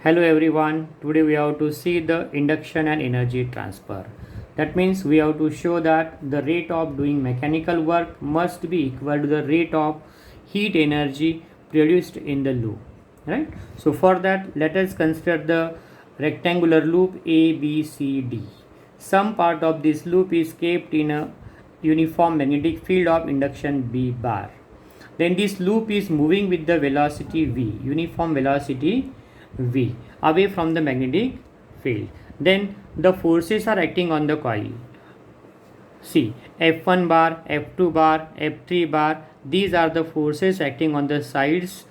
Hello everyone, today we have to see the induction and energy transfer. That means we have to show that the rate of doing mechanical work must be equal to the rate of heat energy produced in the loop. Right? So for that, let us consider the rectangular loop A, B, C, D. Some part of this loop is kept in a uniform magnetic field of induction B bar. Then this loop is moving with the velocity v, uniform velocity v, away from the magnetic field. Then the forces are acting on the coil. See, F1 bar, F2 bar, F3 bar, these are the forces acting on the sides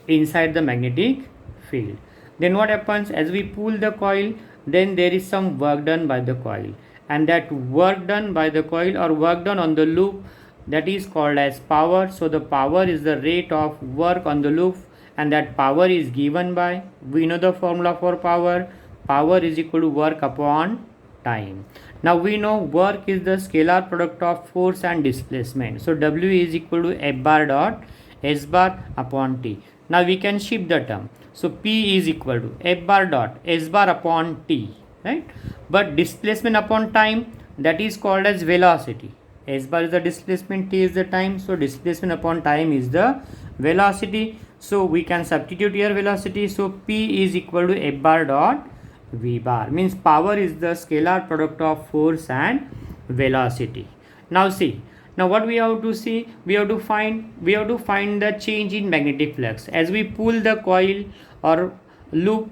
inside the magnetic field. Then what happens as we pull the coil, then there is some work done by the coil, and that work done by the coil or work done on the loop, that is called as power. So the power is the rate of work on the loop, and that power is given by, we know the formula for power is equal to work upon time. Now we know work is the scalar product of force and displacement. So W is equal to F bar dot S bar upon T. Now we can shift the term. So P is equal to F bar dot S bar upon T, right? But displacement upon time, that is called as velocity. S bar is the displacement, T is the time. So displacement upon time is the velocity. So we can substitute here velocity. So P is equal to F bar dot V bar, means power is the scalar product of force and velocity. Now see, now what we have to see, we have to find the change in magnetic flux as we pull the coil or loop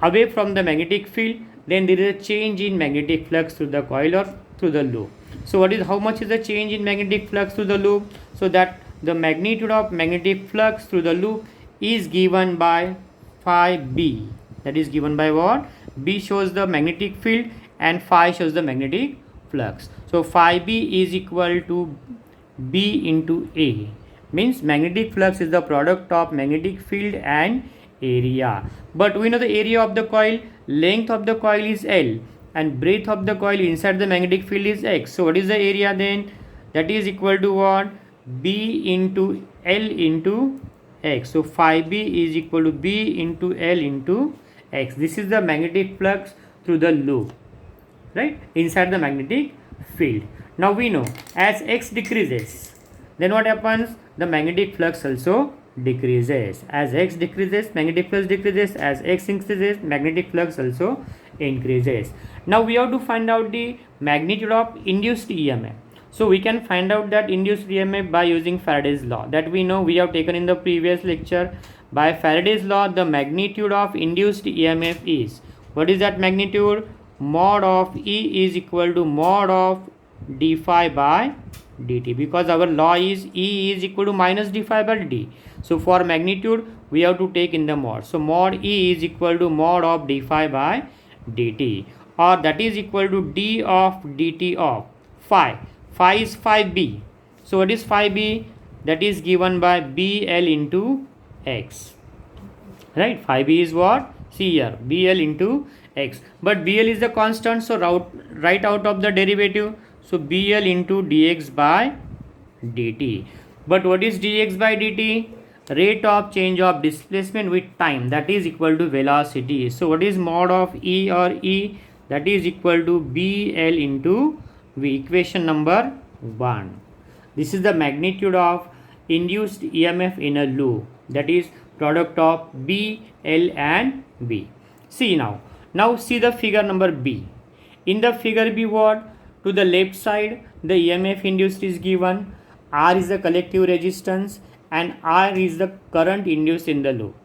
away from the magnetic field. Then there is a change in magnetic flux through the coil or through the loop. So how much is the change in magnetic flux through the loop? So that the magnitude of magnetic flux through the loop is given by phi b. That is given by what? B shows the magnetic field and phi shows the magnetic flux. So phi b is equal to B into A, means magnetic flux is the product of magnetic field and area. But we know the area of the coil, length of the coil is L and breadth of the coil inside the magnetic field is X. So what is the area then? That is equal to what? B into L into X. So phi b is equal to B into L into X. This is the magnetic flux through the loop, right, inside the magnetic field. Now we know as X decreases, then what happens? The magnetic flux also decreases. As X decreases, magnetic flux decreases. As X increases, magnetic flux also increases. Now we have to find out the magnitude of induced EMF. So we can find out that induced EMF by using Faraday's law, that we know we have taken in the previous lecture. By Faraday's law, the magnitude of induced EMF is, what is that magnitude? Mod of E is equal to mod of d phi by dt, because our law is E is equal to minus d phi by dt. So for magnitude we have to take in the mod. So mod E is equal to mod of d phi by dt, or that is equal to d of dt of phi. Phi is phi b. So what is phi b? That is given by BL into X, right? Phi b is what? See here, BL into X, but BL is the constant, so write out of the derivative. So BL into dx by dt. But what is dx by dt? Rate of change of displacement with time, that is equal to velocity. So what is mod of E or E? That is equal to BL into V, equation number 1. This is the magnitude of induced EMF in a loop, that is product of B, L and V. See now see the figure number B. In the figure B, what? To the left side the EMF induced is given, R is the collective resistance and R is the current induced in the loop,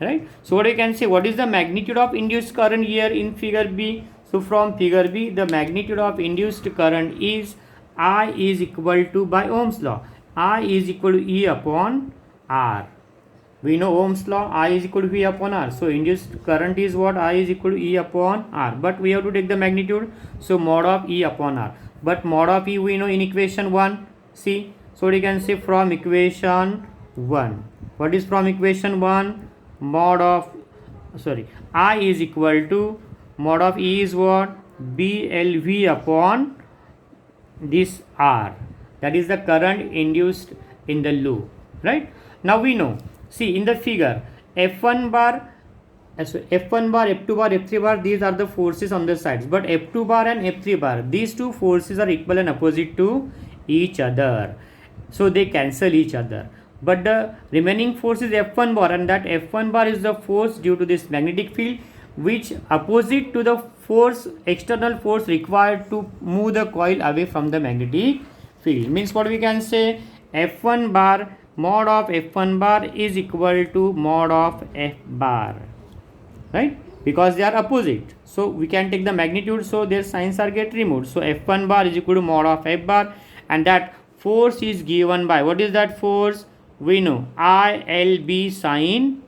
right? So what you can say, what is the magnitude of induced current here in figure B? So from figure B, the magnitude of induced current is I is equal to, by Ohm's law, I is equal to E upon R. We know Ohm's law, I is equal to V upon R. So induced current is what? I is equal to E upon R. But we have to take the magnitude. So mod of E upon R. But mod of E we know in equation 1. See. So we can say from equation 1. What is from equation 1? Mod of, I is equal to, mod of E is what? BLV upon this R. That is the current induced in the loop, right? Now we know, see in the figure, F1 bar So F1 bar, F2 bar, F3 bar, these are the forces on the sides, but F2 bar and F3 bar, these two forces are equal and opposite to each other, so they cancel each other. But the remaining force is F1 bar, and that F1 bar is the force due to this magnetic field, which opposite to the force, external force required to move the coil away from the magnetic field. Means what we can say, F1 bar mod of F1 bar is equal to mod of F bar, right? Because they are opposite, so we can take the magnitude, so their signs are get removed. So F1 bar is equal to mod of F bar, and that force is given by, what is that force? We know ILB sine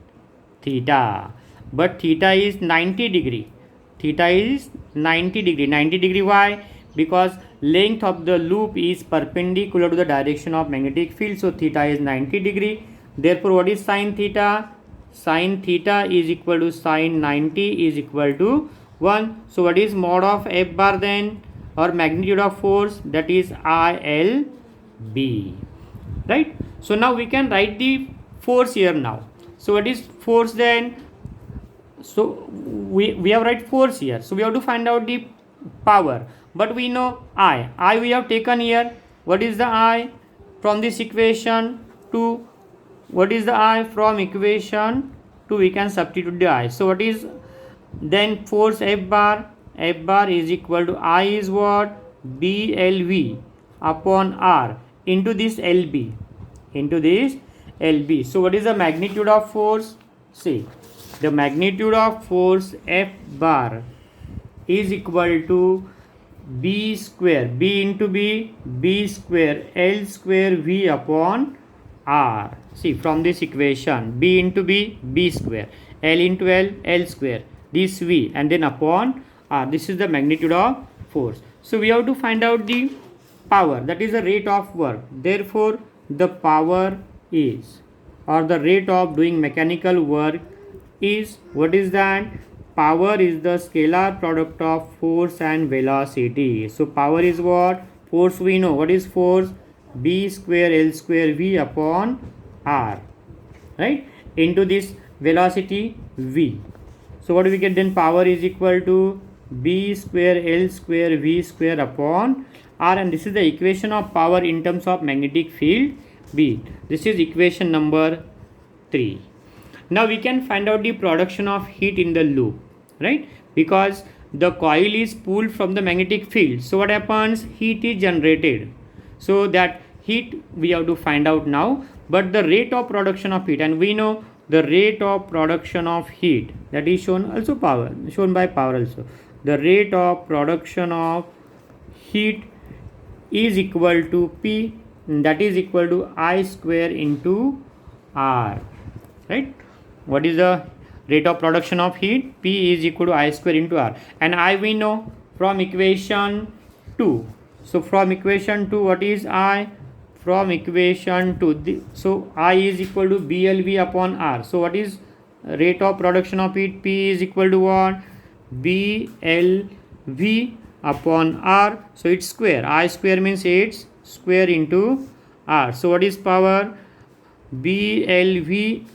theta, but theta is 90 degree. Theta is 90 degree. 90 degree, why? Because length of the loop is perpendicular to the direction of magnetic field, so theta is 90 degree. Therefore, what is sine theta? Sine theta is equal to sine 90 is equal to 1. So what is mod of F bar then, or magnitude of force? That is ILB, right? So now we can write the force here now. So what is force then? So we have write force here, so we have to find out the power, but we know I we have taken here. What is the I from this equation 2? What is the I from equation 2? We can substitute the I. So what is then force F bar? F bar is equal to I is what? BLV upon R into this LB, into this LB. So what is the magnitude of force? See, the magnitude of force F bar is equal to B square, B into B, B square L square V upon R. See, from this equation, B into B, B square, L into L, L square, this V, and then upon R. This is the magnitude of force. So we have to find out the power, that is the rate of work. Therefore the power is, or the rate of doing mechanical work is, what is that? Power is the scalar product of force and velocity. So power is what? Force we know. What is force? B square L square V upon R, right? Into this velocity V. So what do we get then? Power is equal to B square L square V square upon R, and this is the equation of power in terms of magnetic field B. This is equation number 3. Now we can find out the production of heat in the loop, right? Because the coil is pulled from the magnetic field, so what happens? Heat is generated. So that heat we have to find out now, but the rate of production of heat, and we know the rate of production of heat, that is shown also power, shown by power also. The rate of production of heat is equal to P, that is equal to I square into R, right? What is the rate of production of heat? P is equal to I square into R, and I we know from equation 2. So from equation 2, what is I? From equation 2, so I is equal to BLV upon R. So what is rate of production of heat? P is equal to what? BLV upon R. So it's square. I square means it's square into R. So what is power? BLV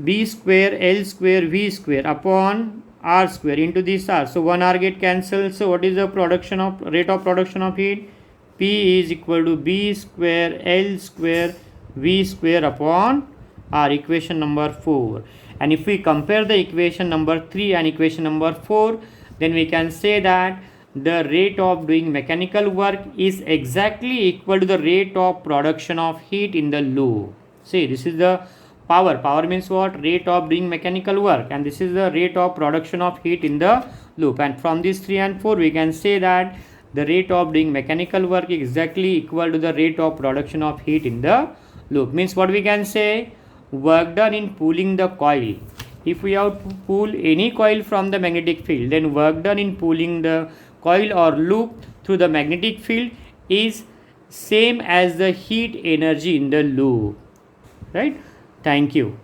B square L square V square upon R square into this R. So one R get cancelled. So what is the production of rate of production of heat? P is equal to B square L square V square upon R. Equation number 4. And if we compare the equation number 3 and equation number 4, then we can say that the rate of doing mechanical work is exactly equal to the rate of production of heat in the loop. See, this is the power. Power means what? Rate of doing mechanical work, and this is the rate of production of heat in the loop. And from these 3 and 4, we can say that the rate of doing mechanical work is exactly equal to the rate of production of heat in the loop. Means what we can say? Work done in pulling the coil. If we have to pull any coil from the magnetic field, then work done in pulling the coil or loop through the magnetic field is same as the heat energy in the loop, right? Thank you.